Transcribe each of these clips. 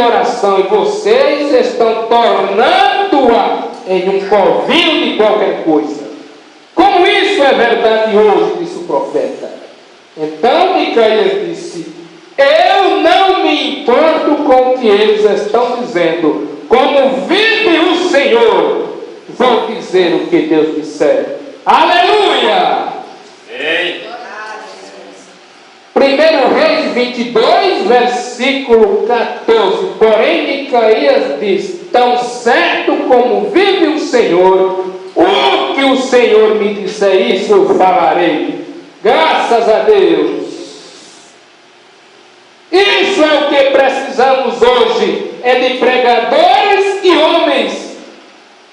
oração e vocês estão tornando-a em um covinho de qualquer coisa. Como isso é verdade hoje, disse o profeta. Então Micaías disse: eu não me importo com o que eles estão dizendo. Como vive o Senhor, vou dizer o que Deus disser. Aleluia! 1 Reis 22, versículo 14. Porém Micaías diz: tão certo como vive o Senhor, o que o Senhor me disser, isso eu falarei. Graças a Deus. Isso é o que precisamos hoje, é de pregadores e homens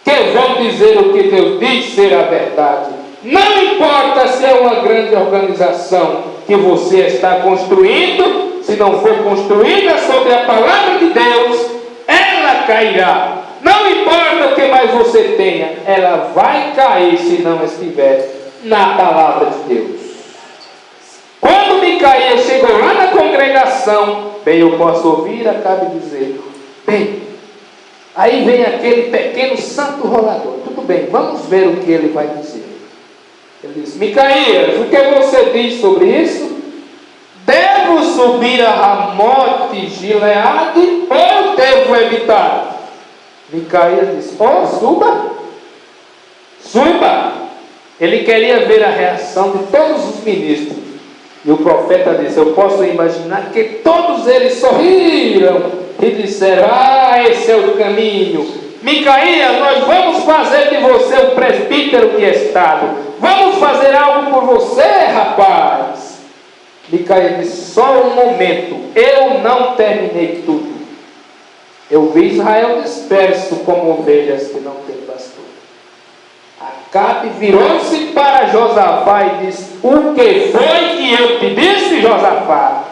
que vão dizer o que Deus diz ser a verdade. Não importa se é uma grande organização que você está construindo, se não for construída sobre a palavra de Deus, ela cairá. Não importa o que mais você tenha, ela vai cair se não estiver na palavra de Deus. Quando Micaías chegou lá na congregação, bem, eu posso ouvir, acabe dizendo, bem, aí vem aquele pequeno santo rolador. Tudo bem, vamos ver o que ele vai dizer. Ele diz: Micaías, o que você diz sobre isso? Devo subir a Ramote Gileade ou devo evitar? Micaías disse: suba. Suba. Ele queria ver a reação de todos os ministros. E o profeta disse: eu posso imaginar que todos eles sorriram e disseram: esse é o caminho. Micaías, nós vamos fazer de você o presbítero de estado. Vamos fazer algo por você, rapaz. Micaías disse: só um momento, eu não terminei tudo. Eu vi Israel disperso como ovelhas que não têm pastor. Acabe virou-se para Josafá e disse: o que foi que eu te disse, Josafá?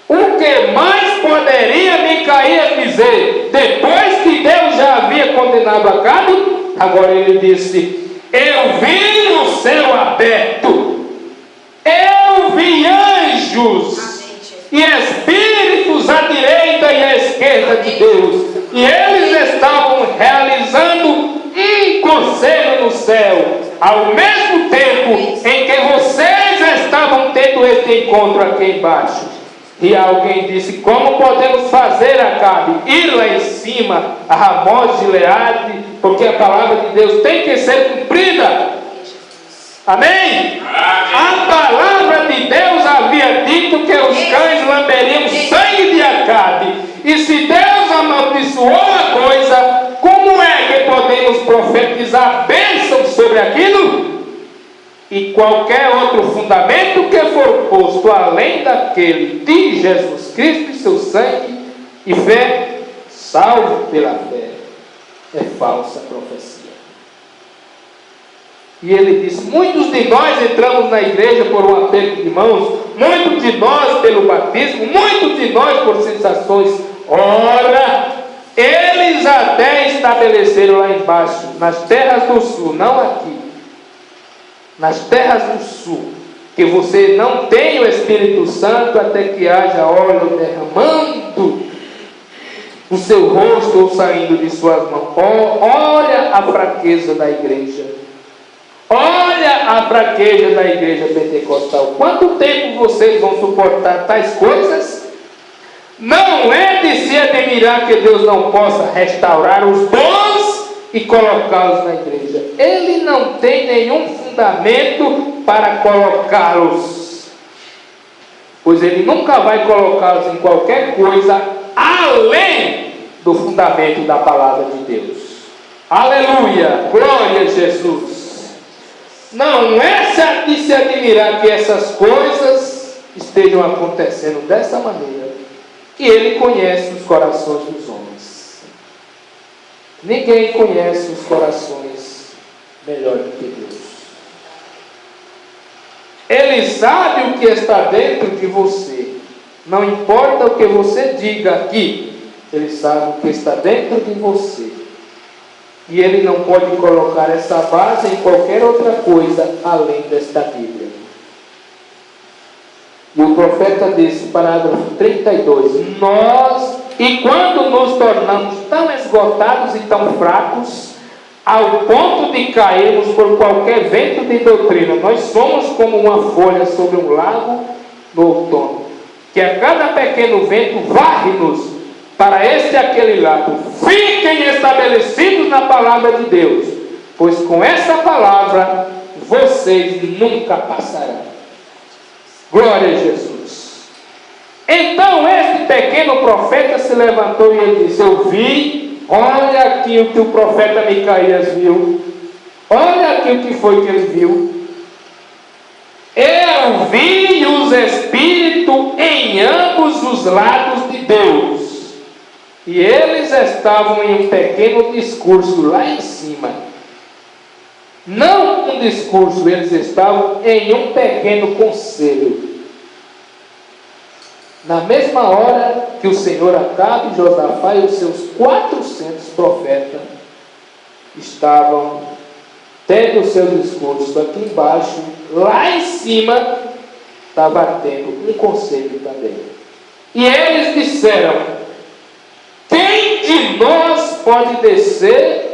O que mais poderia Micaías dizer? Depois que Deus já havia condenado Acabe, agora ele disse: eu vi o céu aberto, eu vi anjos e espíritos à direita e à esquerda de Deus, e eles estavam realizando um conselho no céu, ao mesmo tempo em que vocês estavam tendo este encontro aqui embaixo. E alguém disse: como podemos fazer, Acabe? Ir lá em cima, a Ramote Gileade, porque a palavra de Deus tem que ser cumprida. Amém? A palavra de Deus havia dito que os cães lamberiam sangue de Acabe. E se Deus amaldiçoou a coisa, como é que podemos profetizar bênçãos sobre aquilo? E qualquer outro fundamento que for posto além daquele de Jesus Cristo e seu sangue e fé, salvo pela fé, é falsa profecia. E ele diz: muitos de nós entramos na igreja por um aperto de mãos, muitos de nós pelo batismo, muitos de nós por sensações. Ora, eles até estabeleceram lá embaixo, nas terras do sul, não aqui, nas terras do sul, que você não tem o Espírito Santo até que haja óleo derramando do seu rosto ou saindo de suas mãos. Olha a fraqueza da igreja. Olha a fraqueza da igreja pentecostal. Quanto tempo vocês vão suportar tais coisas? Não é de se admirar que Deus não possa restaurar os bons e colocá-los na igreja. Ele não tem nenhum fundamento para colocá-los, pois ele nunca vai colocá-los em qualquer coisa além do fundamento da palavra de Deus. Aleluia, glória a Jesus. Não é de se admirar que essas coisas estejam acontecendo dessa maneira, e ele conhece os corações dos homens. Ninguém conhece os corações melhor do que Deus. Ele sabe o que está dentro de você. Não importa o que você diga aqui, ele sabe o que está dentro de você. E ele não pode colocar essa base em qualquer outra coisa além desta Bíblia. E o profeta disse, parágrafo 32, nós E quando nos tornamos tão esgotados e tão fracos, ao ponto de cairmos por qualquer vento de doutrina, nós somos como uma folha sobre um lago no outono, que a cada pequeno vento varre-nos para este e aquele lado. Fiquem estabelecidos na palavra de Deus, pois com essa palavra vocês nunca passarão. Glória a Jesus. Então este pequeno profeta se levantou e ele disse: eu vi, olha aqui o que o profeta Micaías viu, olha aqui o que foi que ele viu. Eu vi os espíritos em ambos os lados de Deus, e eles estavam em um pequeno discurso lá em cima. Não um discurso, eles estavam em um pequeno conselho. Na mesma hora que o Senhor Acabe, Josafá e os seus 400 profetas estavam tendo o seu discurso aqui embaixo, lá em cima estava tendo um conselho também. E eles disseram: quem de nós pode descer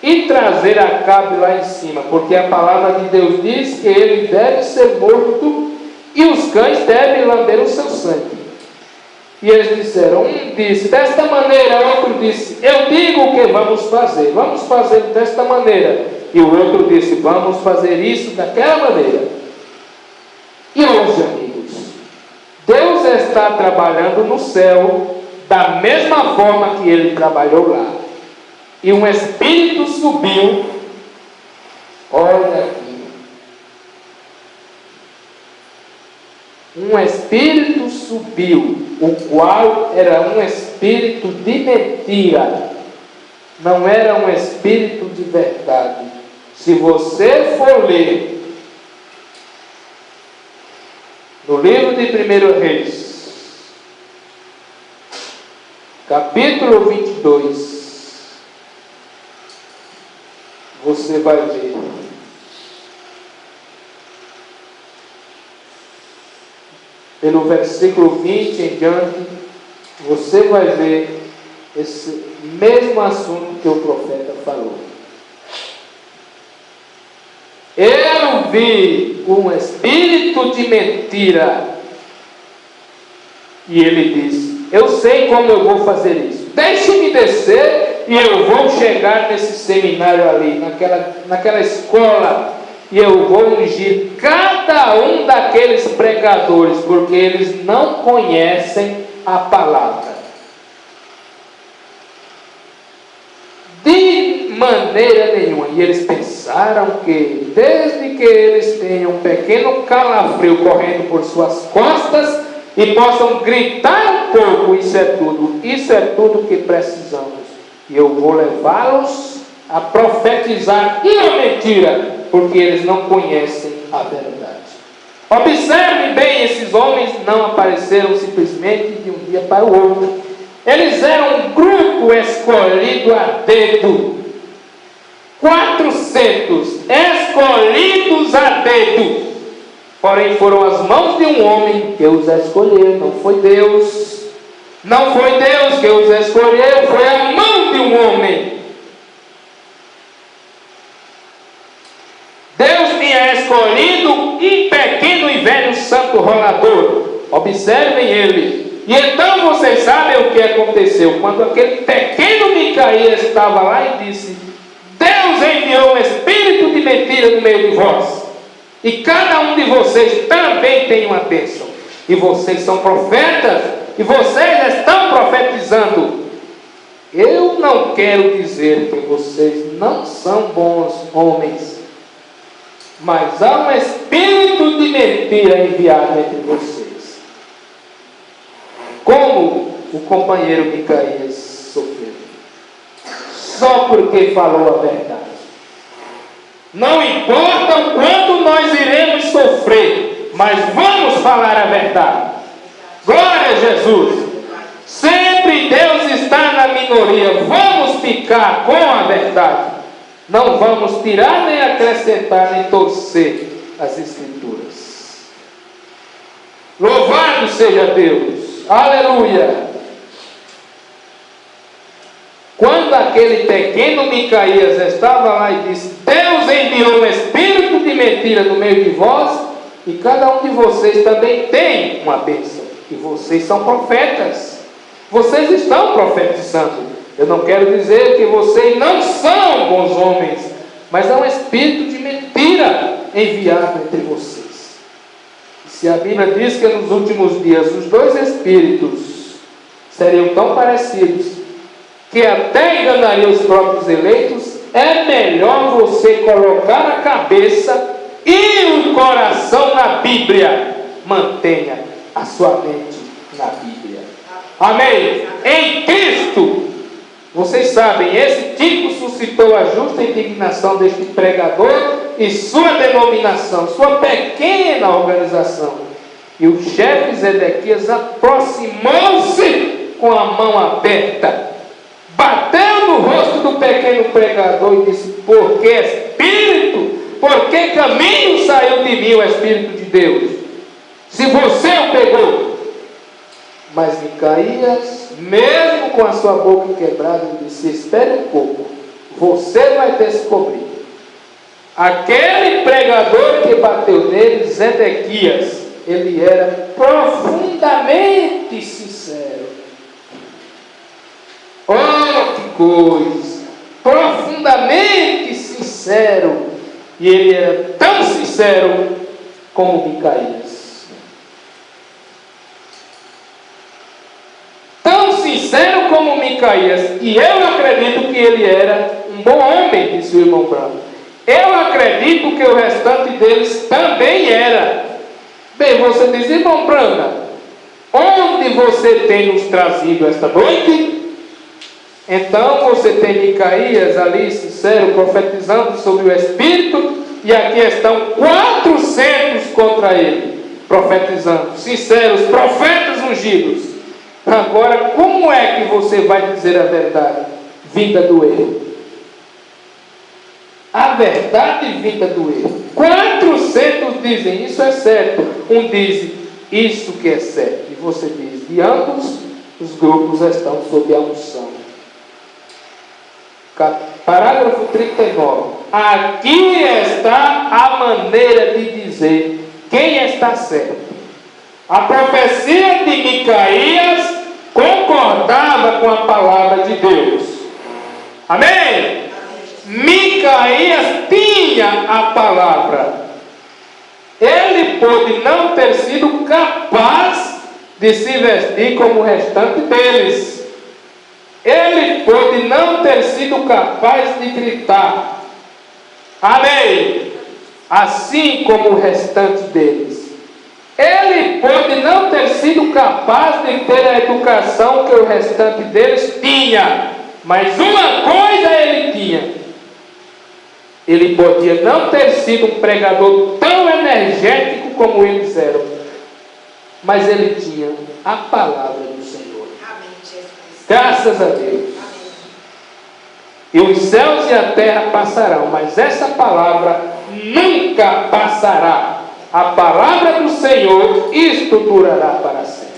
e trazer Acabe lá em cima? Porque a palavra de Deus diz que ele deve ser morto e os cães devem lamber o seu sangue. E eles disseram, um disse desta maneira, outro disse, eu digo o que vamos fazer desta maneira. E o outro disse, vamos fazer isso daquela maneira. E hoje, amigos, Deus está trabalhando no céu da mesma forma que Ele trabalhou lá. E um espírito subiu, olha aqui, um espírito subiu, o qual era um espírito de mentira, não era um espírito de verdade. Se você for ler no livro de 1 Reis, capítulo 22, você vai ver pelo versículo 20 em diante, você vai ver esse mesmo assunto que o profeta falou. Eu vi um espírito de mentira, e ele disse, eu sei como eu vou fazer isso, deixe-me descer e eu vou chegar nesse seminário ali, naquela escola, e eu vou ungir cada um daqueles pregadores, porque eles não conhecem a palavra. De maneira nenhuma. E eles pensaram que, desde que eles tenham um pequeno calafrio correndo por suas costas e possam gritar um pouco, isso é tudo que precisamos. E eu vou levá-los a profetizar e a mentira, porque eles não conhecem a verdade. Observem bem, esses homens não apareceram simplesmente de um dia para o outro. Eles eram um grupo escolhido a dedo. 400 escolhidos a dedo. Porém foram as mãos de um homem que os escolheu, não foi Deus. Não foi Deus que os escolheu, foi a mão de um homem. Deus tinha escolhido um pequeno e velho santo rolador. Observem ele. E então vocês sabem o que aconteceu. Quando aquele pequeno Micaías estava lá e disse, Deus enviou um espírito de mentira no meio de vós. E cada um de vocês também tem uma bênção. E vocês são profetas. E vocês estão profetizando. Eu não quero dizer que vocês não são bons homens. Mas há um espírito de mentira enviado entre vocês. Como o companheiro Micaías sofreu. Só porque falou a verdade. Não importa o quanto nós iremos sofrer, mas vamos falar a verdade. Glória a Jesus. Sempre Deus está na minoria. Vamos ficar com a verdade. Não vamos tirar, nem acrescentar, nem torcer as Escrituras. Louvado seja Deus. Aleluia. quando aquele pequeno Micaías estava lá e disse: Deus enviou um espírito de mentira no meio de vós, e cada um de vocês também tem uma bênção, e vocês são profetas, vocês estão profetizando. Eu não quero dizer que vocês não são bons homens, mas é um espírito de mentira enviado entre vocês. E se a Bíblia diz que nos últimos dias os dois espíritos seriam tão parecidos que até enganariam os próprios eleitos, é melhor você colocar a cabeça e o coração na Bíblia. Mantenha a sua mente na Bíblia. Amém? Em Cristo. Vocês sabem, esse tipo suscitou a justa indignação deste pregador e sua denominação, sua pequena organização. E o chefe Zedequias aproximou-se com a mão aberta, bateu no rosto do pequeno pregador e disse: por que espírito? Por que caminho saiu de mim o Espírito de Deus? Se você o pegou. Mas Micaías, mesmo com a sua boca quebrada, disse: espere um pouco, você vai descobrir. Aquele pregador que bateu nele, Zedequias, ele era profundamente sincero. Oh, que coisa! Profundamente sincero. E ele era tão sincero como Micaías. Tão sincero como Micaías. E eu acredito que ele era um bom homem, disse o irmão Branco. Eu acredito que o restante deles também era. Bem, você diz: irmão Branco, onde você tem nos trazido esta noite? Então você tem Micaías ali, sincero, profetizando sobre o Espírito, e aqui estão 400 contra ele, profetizando, sinceros, profetas ungidos. Agora, como é que você vai dizer a verdade vinda do erro? A verdade vinda do erro. 400 dizem: isso é certo. Um diz: isso que é certo. E você diz: de ambos os grupos estão sob a unção. Parágrafo 39. Aqui está a maneira de dizer quem está certo. A profecia de Micaías concordava com a palavra de Deus. Amém? Micaías tinha a palavra. Ele pôde não ter sido capaz de se vestir como o restante deles. Ele pôde não ter sido capaz de gritar. Amém? Assim como o restante deles. Ele pôde não ter sido capaz de ter a educação que o restante deles tinha. Mas uma coisa ele tinha. Ele podia não ter sido um pregador tão energético como eles eram. Mas ele tinha a palavra do Senhor. Graças a Deus. E os céus e a terra passarão, mas essa palavra nunca passará. A palavra do Senhor, isto durará para sempre.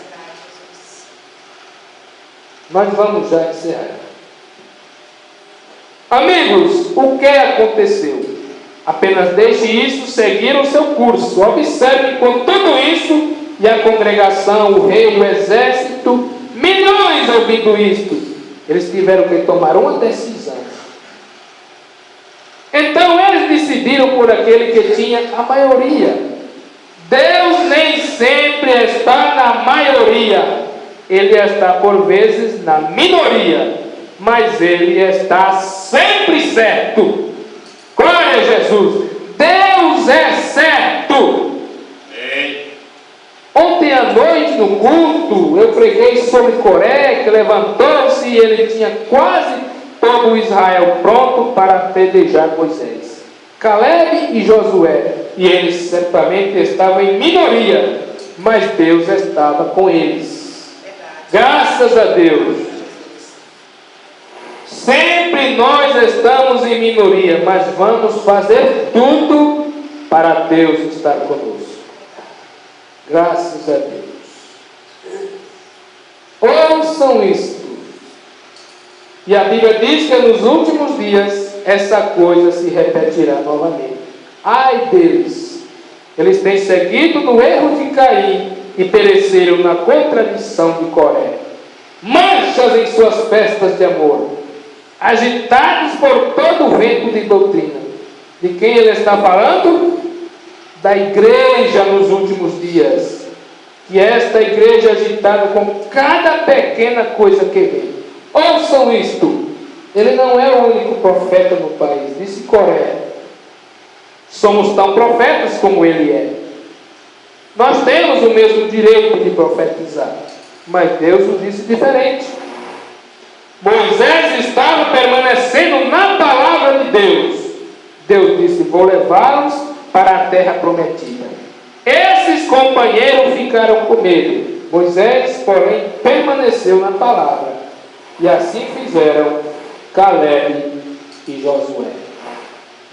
Nós vamos já encerrar. Amigos, o que aconteceu? Apenas deixe isso seguir o seu curso. Observe com tudo isso, e a congregação, o rei, o exército, milhões ouvindo isto, eles tiveram que tomar uma decisão. Então eles decidiram por aquele que tinha a maioria. Deus nem sempre está na maioria. Ele está por vezes na minoria, mas Ele está sempre certo. Glória a Jesus. Deus é certo. Ontem à noite no culto eu preguei sobre Coré, que levantou-se e ele tinha quase todo o Israel pronto para apedrejar Moisés, Caleb e Josué, e eles certamente estavam em minoria, mas Deus estava com eles. Graças a Deus. Sempre nós estamos em minoria, mas vamos fazer tudo para Deus estar conosco. Graças a Deus. Ouçam isto. E a Bíblia diz que nos últimos dias essa coisa se repetirá novamente. Ai deles! Eles têm seguido no erro de Caim e pereceram na contradição de Coré. Manchas em suas festas de amor, agitados por todo o vento de doutrina. De quem ele está falando? Da igreja nos últimos dias. Que esta igreja agitada com cada pequena coisa que vem. Ouçam isto. Ele não é o único profeta no país. Disse Coré. Somos tão profetas como ele é. Nós temos o mesmo direito de profetizar. Mas Deus o disse diferente. Moisés estava permanecendo na palavra de Deus. Deus disse: vou levá-los para a terra prometida. Esses companheiros ficaram com medo. Moisés, porém, permaneceu na palavra. E assim fizeram Caleb e Josué.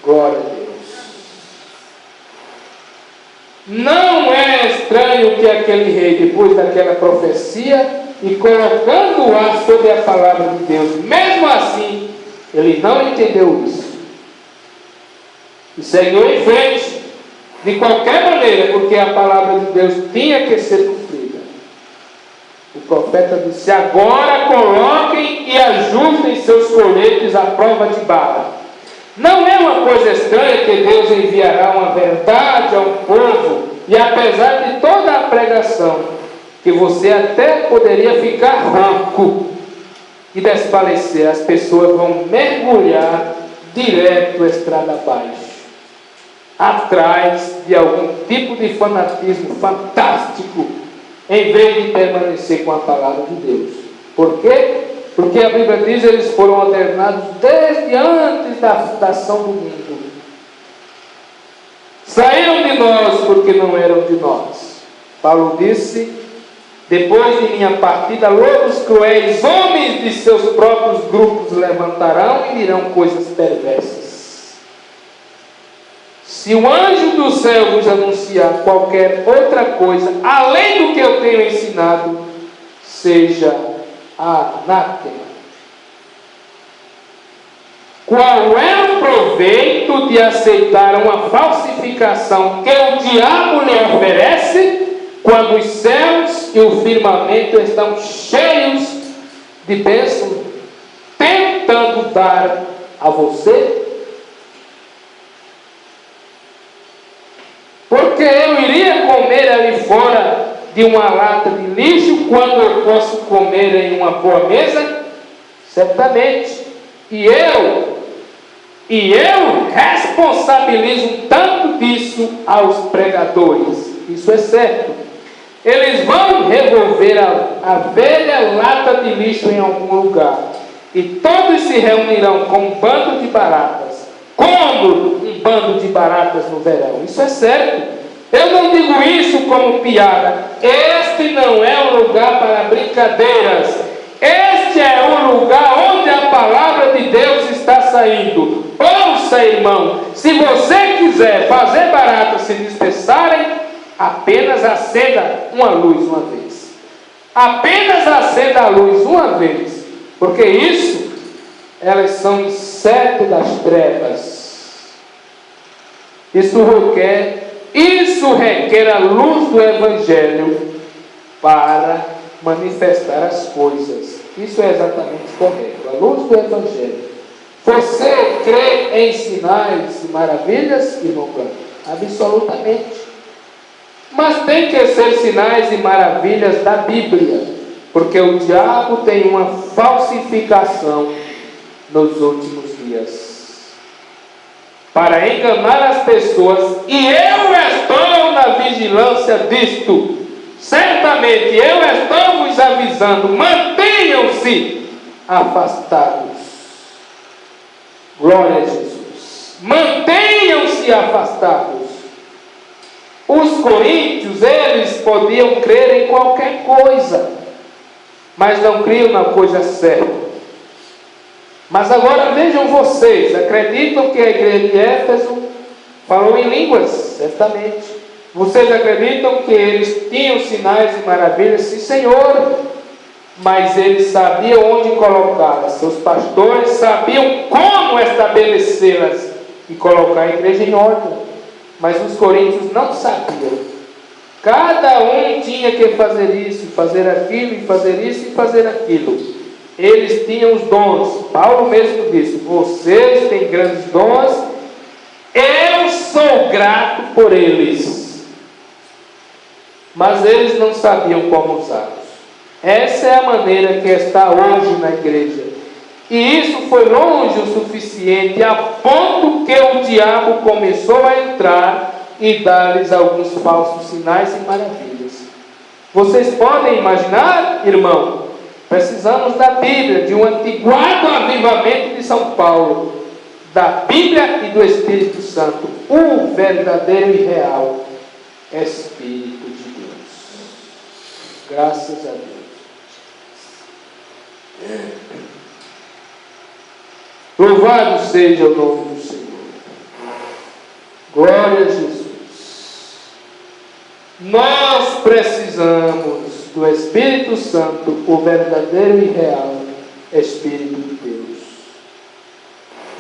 Glória a Deus. Não é estranho que aquele rei, depois daquela profecia, e colocando o ar sobre a palavra de Deus, mesmo assim, ele não entendeu isso. E seguiu em frente, de qualquer maneira, porque a palavra de Deus tinha que ser cumprida. O profeta disse: agora coloquem e ajustem seus coletes à prova de bala. Não é uma coisa estranha que Deus enviará uma verdade a um povo, e apesar de toda a pregação, que você até poderia ficar rouco e desfalecer, as pessoas vão mergulhar direto a estrada abaixo, atrás de algum tipo de fanatismo fantástico, em vez de permanecer com a palavra de Deus. Por quê? Porque a Bíblia diz que eles foram ordenados desde antes da fundação do mundo. Saíram de nós porque não eram de nós. Paulo disse: depois de minha partida, lobos cruéis, homens de seus próprios grupos levantarão e dirão coisas perversas. Se o anjo do céu vos anunciar qualquer outra coisa, além do que eu tenho ensinado, seja anátema. Qual é o proveito de aceitar uma falsificação que o diabo lhe oferece, quando os céus e o firmamento estão cheios de bênçãos, tentando dar a você? Porque eu iria comer ali fora de uma lata de lixo, quando eu posso comer em uma boa mesa? Certamente. E eu responsabilizo tanto disso aos pregadores. Isso é certo. Eles vão revolver a velha lata de lixo em algum lugar, e todos se reunirão com um bando de baratas, como um bando de baratas no verão. Isso é certo. Eu não digo isso como piada. Este não é um lugar para brincadeiras. Este é um lugar onde a palavra de Deus está saindo. Ouça, irmão, se você quiser fazer baratas se dispersarem, apenas acenda uma luz uma vez. Apenas acenda a luz uma vez. Porque isso, elas são inseto das trevas. Isso requer a luz do Evangelho para manifestar as coisas. Isso é exatamente correto. A luz do Evangelho. Você crê em sinais e maravilhas, irmão Branco? Absolutamente. Mas tem que ser sinais e maravilhas da Bíblia, porque o diabo tem uma falsificação nos últimos dias para enganar as pessoas, e eu estou na vigilância disto. Certamente eu estou vos avisando: mantenham-se afastados. Glória a Jesus. Mantenham-se afastados. Os coríntios, eles podiam crer em qualquer coisa, mas não criam na coisa certa. Mas agora vejam vocês, acreditam que a igreja de Éfeso falou em línguas? Certamente. Vocês acreditam que eles tinham sinais e maravilhas? Sim, Senhor. mas eles sabiam onde colocá-las. Seus pastores sabiam como estabelecê-las e colocar a igreja em ordem. Mas os coríntios não sabiam. Cada um tinha que fazer isso, fazer aquilo, e fazer isso e fazer aquilo. Eles tinham os dons. Paulo mesmo disse: vocês têm grandes dons, eu sou grato por eles. Mas eles não sabiam como usá-los. Essa é a maneira que está hoje na igreja. E isso foi longe o suficiente, a ponto que o diabo começou a entrar e dar-lhes alguns falsos sinais e maravilhas. Vocês podem imaginar, irmão? Precisamos da Bíblia, de um antiguado avivamento de São Paulo, da Bíblia e do Espírito Santo, o verdadeiro e real Espírito de Deus. Graças a Deus. Louvado seja o nome do Senhor. Glória a Jesus. Nós precisamos do Espírito Santo, o verdadeiro e real Espírito de Deus.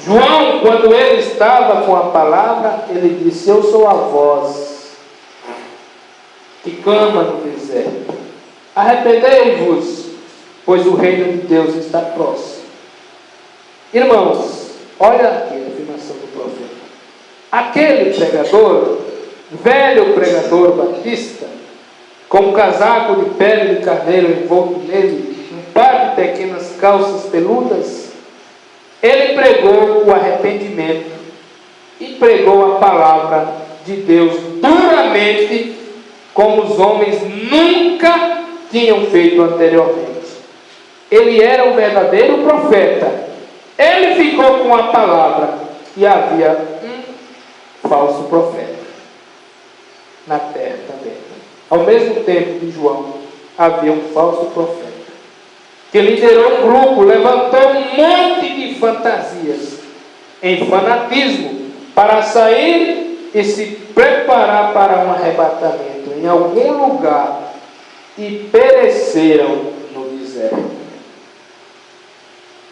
João, quando ele estava com a palavra, ele disse: eu sou a voz que clama no deserto. Arrependei-vos, pois o reino de Deus está próximo. Irmãos, olha aqui a afirmação do profeta. Aquele pregador, velho pregador batista, com um casaco de pele de carneiro envolto nele, um par de pequenas calças peludas, ele pregou o arrependimento e pregou a palavra de Deus duramente, como os homens nunca tinham feito anteriormente. Ele era um verdadeiro profeta. Ele ficou com a palavra e havia um falso profeta na terra também. Ao mesmo tempo de João, havia um falso profeta que liderou um grupo, levantou um monte de fantasias em fanatismo para sair e se preparar para um arrebatamento em algum lugar, e pereceram no deserto.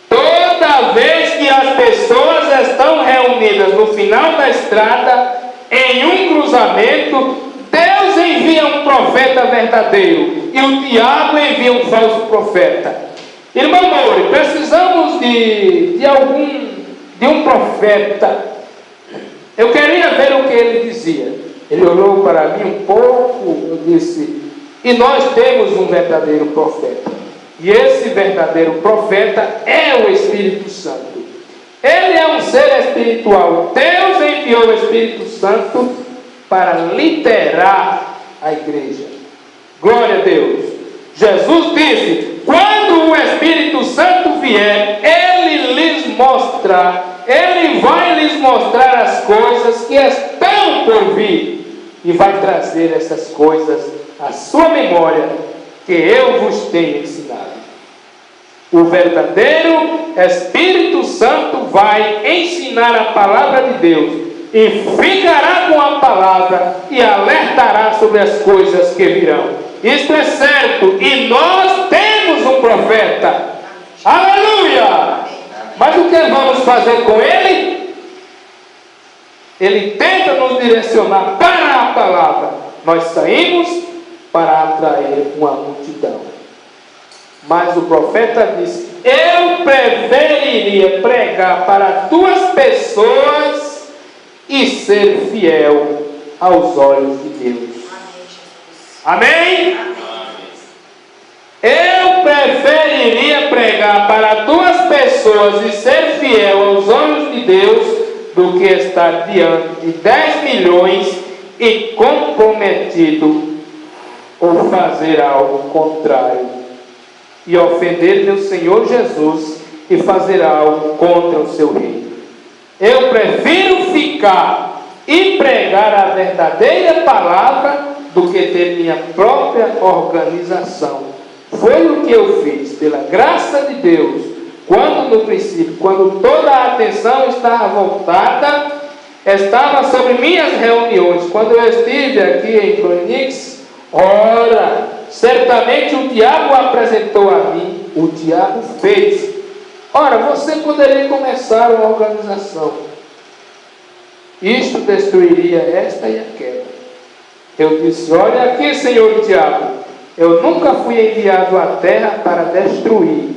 Toda vez que as pessoas estão reunidas no final da estrada, em um cruzamento, Deus envia um profeta verdadeiro e o diabo envia um falso profeta. Irmão Moura, precisamos de um profeta. Eu queria ver o que ele dizia. Ele olhou para mim um pouco, eu disse: e nós temos um verdadeiro profeta. E esse verdadeiro profeta é o Espírito Santo. Ele é um ser espiritual. Deus enviou o Espírito Santo para liderar a igreja. Glória a Deus. Jesus disse: quando o Espírito Santo vier, Ele vai lhes mostrar as coisas que estão por vir, e vai trazer essas coisas à sua memória, que eu vos tenho ensinado. O verdadeiro Espírito Santo vai ensinar a palavra de Deus, e ficará com a palavra e alertará sobre as coisas que virão. Isto é certo, e nós temos um profeta. Aleluia! Mas o que vamos fazer com ele? Ele tenta nos direcionar para a palavra. Nós saímos para atrair uma multidão. Mas o profeta disse: eu preferiria pregar para 2 pessoas e ser fiel aos olhos de Deus. Amém? Eu preferiria pregar para 2 pessoas e ser fiel aos olhos de Deus do que estar diante de 10 milhões e comprometido ou fazer algo contrário e ofender meu Senhor Jesus e fazer algo contra o seu reino. Eu prefiro ficar e pregar a verdadeira palavra do que ter minha própria organização. Foi o que eu fiz, pela graça de Deus, quando no princípio, quando toda a atenção estava voltada, estava sobre minhas reuniões. Quando eu estive aqui em Phoenix, ora, certamente o diabo apresentou a mim, o diabo fez. Ora, você poderia começar uma organização. Isto destruiria esta e aquela. Eu disse, olha aqui, senhor diabo, eu nunca fui enviado à terra para destruir.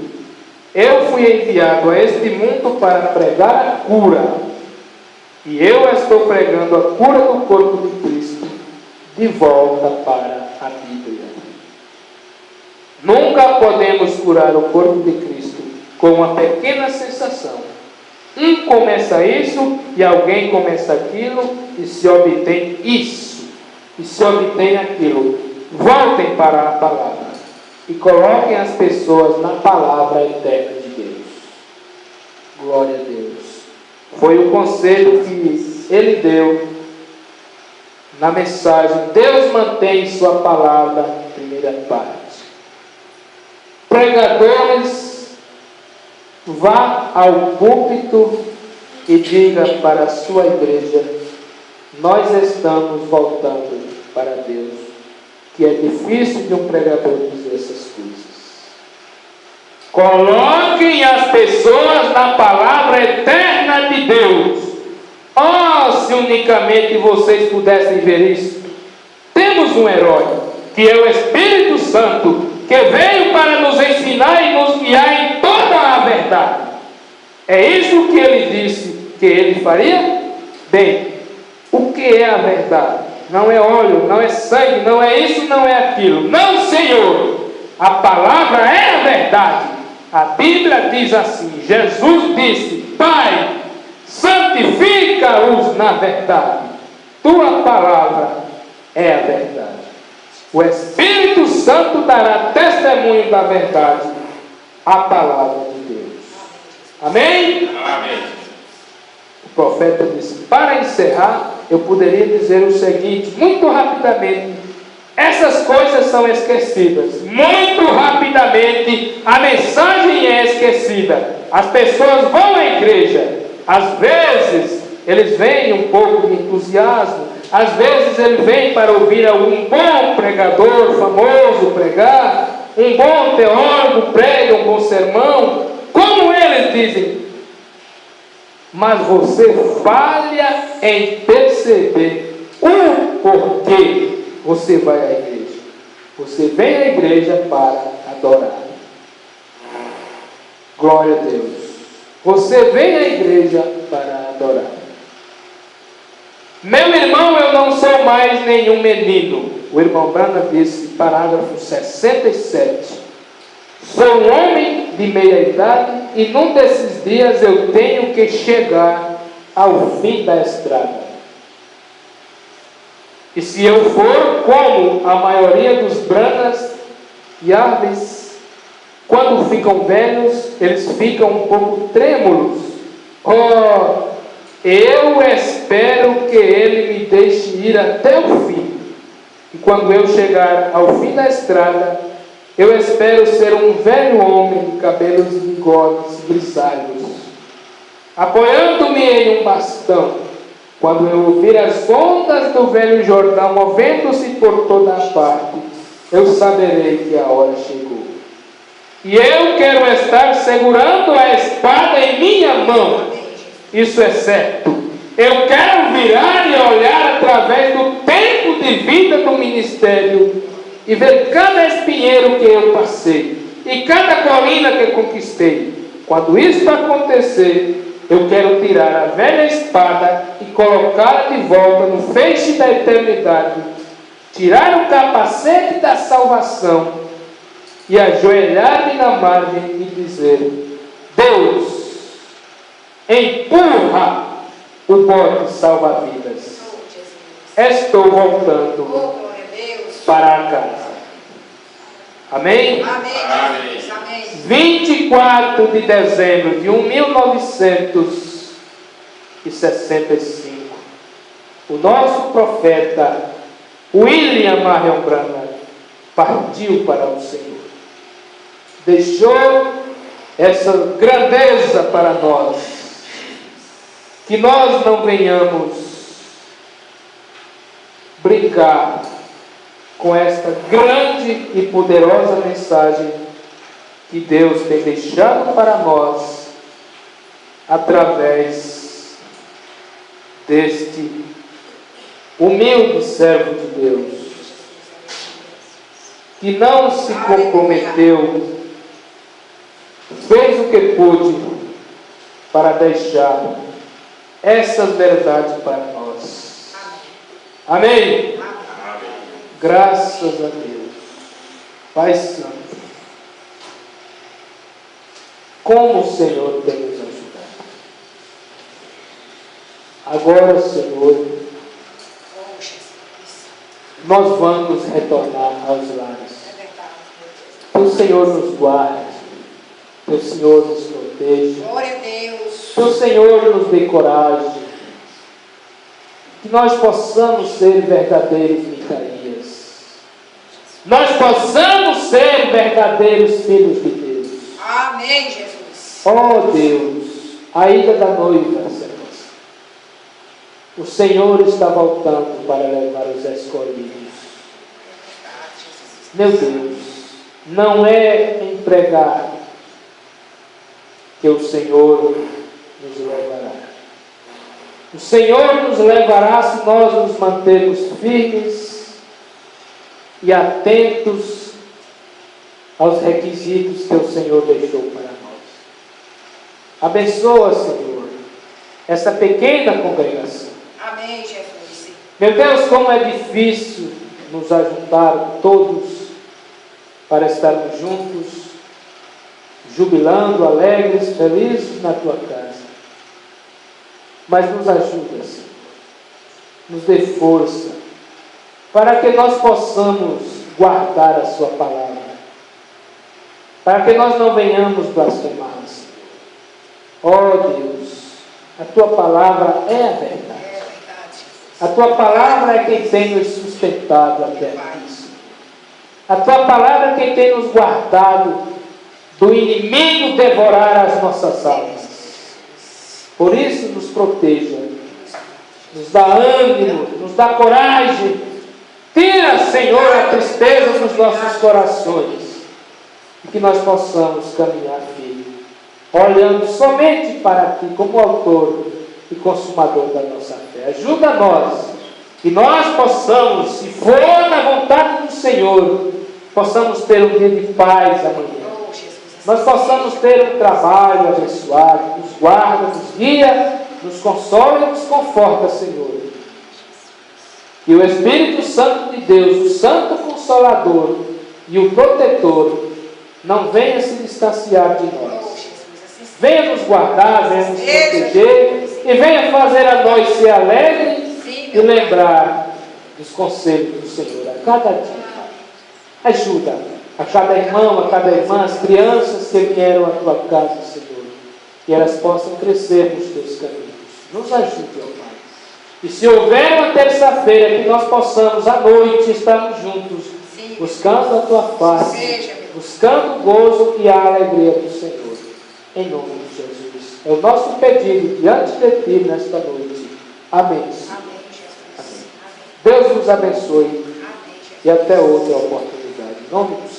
Eu fui enviado a este mundo para pregar a cura. E eu estou pregando a cura do corpo de Cristo de volta para a Bíblia. Nunca podemos curar o corpo de Cristo com uma pequena sensação. Um começa isso e alguém começa aquilo e se obtém isso e se obtém aquilo. Voltem para a palavra e coloquem as pessoas na palavra eterna de Deus. Glória a Deus. Foi o conselho que ele deu na mensagem. Deus mantém sua palavra, primeira parte. Pregadores, vá ao púlpito e diga para a sua igreja: nós estamos voltando para Deus. Que é difícil de um pregador dizer essas coisas. Coloquem as pessoas na palavra eterna de Deus. Oh, se unicamente vocês pudessem ver isso. Temos um herói, que é o Espírito Santo, que veio para nos ensinar e nos guiar em toda a verdade. É isso que ele disse que ele faria? Bem, o que é a verdade? Não é óleo, não é sangue, não é isso, não é aquilo. Não, Senhor! A palavra é a verdade. A Bíblia diz assim, Jesus disse, Pai, santifica-os na verdade. Tua palavra é a verdade. O Espírito Santo dará testemunho da verdade, a palavra de Deus. Amém? Amém. O profeta disse, para encerrar, eu poderia dizer o seguinte, muito rapidamente. Essas coisas são esquecidas. Muito rapidamente, a mensagem é esquecida. As pessoas vão à igreja. Às vezes, eles vêm um pouco de entusiasmo. Às vezes, ele vem para ouvir um bom pregador famoso pregar. Um bom teólogo prega um bom sermão. Como eles dizem. Mas você falha em perceber o porquê você vai à igreja. Você vem à igreja para adorar. Glória a Deus. Você vem à igreja para adorar. Meu irmão, eu não sou mais nenhum menino. O irmão Branham disse, parágrafo 67. Sou um homem de meia idade e num desses dias eu tenho que chegar ao fim da estrada. E se eu for como a maioria dos Branhams e Árvores, quando ficam velhos, eles ficam um pouco trêmulos. Oh, eu espero que ele me deixe ir até o fim. E quando eu chegar ao fim da estrada, eu espero ser um velho homem de cabelos e bigodes grisalhos, apoiando-me em um bastão. Quando eu ouvir as ondas do velho Jordão movendo-se por toda a parte, eu saberei que a hora chegou. E eu quero estar segurando a espada em minha mão. Isso é certo. Eu quero virar e olhar através do tempo de vida do ministério e ver cada espinheiro que eu passei e cada colina que conquistei. Quando isso acontecer, eu quero tirar a velha espada e colocá-la de volta no feixe da eternidade, tirar o capacete da salvação e ajoelhar-me na margem e dizer: Deus, empurra o bote salva-vidas. Estou voltando para a casa. Amém? Amém. 24 de dezembro de 1965, o nosso profeta William Marion Branham partiu para o Senhor. Deixou essa grandeza para nós, que nós não venhamos brincar com esta grande e poderosa mensagem que Deus tem deixado para nós através deste humilde servo de Deus, que não se comprometeu, fez o que pôde para deixar essas verdades para nós. Amém? Graças a Deus. Pai Santo, como o Senhor tem nos ajudado. Agora, Senhor, nós vamos retornar aos lares. Que o Senhor nos guarde, que o Senhor nos proteja, Glória a Deus. que o Senhor nos dê coragem, que nós possamos ser verdadeiros Micaías, nós possamos ser verdadeiros filhos de Deus. Amém, Jesus. Oh Deus, a ida da noiva, Senhor. O Senhor está voltando para levar os escolhidos. Meu Deus, não é em pregar que o Senhor nos levará. O Senhor nos levará se nós nos mantermos firmes e atentos aos requisitos que o Senhor deixou para nós. Abençoa, Senhor, essa pequena congregação. Amém, Jesus. Meu Deus, como é difícil nos ajuntar todos para estarmos juntos, jubilando, alegres, felizes na Tua casa. Mas nos ajuda, Senhor, nos dê força, para que nós possamos guardar a Sua palavra, para que nós não venhamos blasfemar, Senhor. Oh Deus, a Tua palavra é a verdade. A Tua palavra é quem tem nos sustentado até aqui, Senhor. A Tua palavra é quem tem nos guardado do inimigo devorar as nossas almas. Por isso, nos proteja, nos dá ânimo, nos dá coragem. Tira, Senhor, a tristeza dos nossos corações e que nós possamos caminhar firme, olhando somente para Ti como autor e consumador da nossa fé. Ajuda nós, que nós possamos, se for na vontade do Senhor, possamos ter um dia de paz amanhã. Nós possamos ter um trabalho abençoado, nos guarda, nos guia, nos consola e nos conforta, Senhor. Que o Espírito Santo de Deus, o Santo Consolador e o Protetor, não venha se distanciar de nós. Venha nos guardar, venha nos proteger e venha fazer a nós ser alegres e lembrar dos conselhos do Senhor a cada dia. Ajuda a cada irmão, a cada irmã, as crianças que vieram à Tua casa, Senhor, que elas possam crescer nos Teus caminhos. Nos ajude, ó Pai. E se houver uma terça-feira que nós possamos à noite estarmos juntos, buscando a Tua face, buscando o gozo e a alegria do Senhor. Em nome de Jesus. É o nosso pedido diante de Ti nesta noite. Amém. Amém. Deus nos abençoe e até outra oportunidade. Em nome do Senhor.